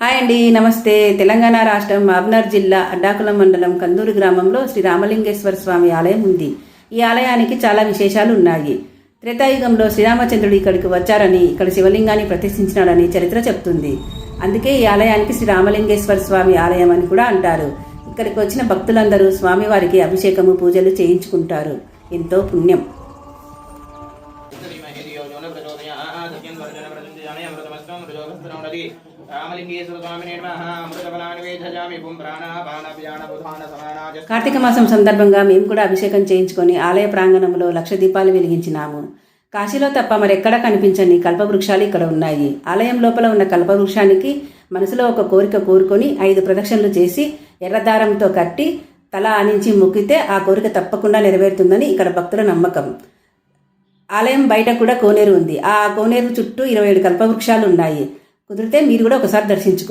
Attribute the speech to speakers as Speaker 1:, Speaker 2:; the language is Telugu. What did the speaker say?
Speaker 1: హాయ్ అండి, నమస్తే. తెలంగాణ రాష్ట్రం మహబూబ్నగర్ జిల్లా అడ్డాకులం మండలం కందూరు గ్రామంలో శ్రీ రామలింగేశ్వర స్వామి ఆలయం ఉంది. ఈ ఆలయానికి చాలా విశేషాలు ఉన్నాయి. త్రేతాయుగంలో శ్రీరామచంద్రుడు ఇక్కడికి వచ్చారని, ఇక్కడ శివలింగాన్ని ప్రతిష్ఠించినాడని చరిత్ర చెప్తుంది. అందుకే ఈ ఆలయానికి శ్రీ రామలింగేశ్వర స్వామి ఆలయం అని కూడా అంటారు. ఇక్కడికి వచ్చిన భక్తులందరూ స్వామివారికి అభిషేకము, పూజలు చేయించుకుంటారు. ఎంతో పుణ్యం. కార్తీక మాసం సందర్భంగా మేము కూడా అభిషేకం చేయించుకొని ఆలయ ప్రాంగణంలో 1,00,000 దీపాలు వెలిగించినాము. కాశీలో తప్ప మరెక్కడా కనిపించని కల్పవృక్షాలు ఇక్కడ ఉన్నాయి. ఆలయం లోపల ఉన్న కల్పవృక్షానికి మనసులో ఒక కోరిక కోరుకొని 5 ప్రదక్షిణలు చేసి ఎర్రదారంతో కట్టి తల ఆనించి మొక్కితే ఆ కోరిక తప్పకుండా నెరవేరుతుందని ఇక్కడ భక్తుల నమ్మకం. ఆలయం బయట కూడా కోనేరు ఉంది. ఆ కోనేరు చుట్టూ 27 కల్పవృక్షాలు ఉన్నాయి. కుదిరితే మీరు కూడా ఒకసారి దర్శించుకో.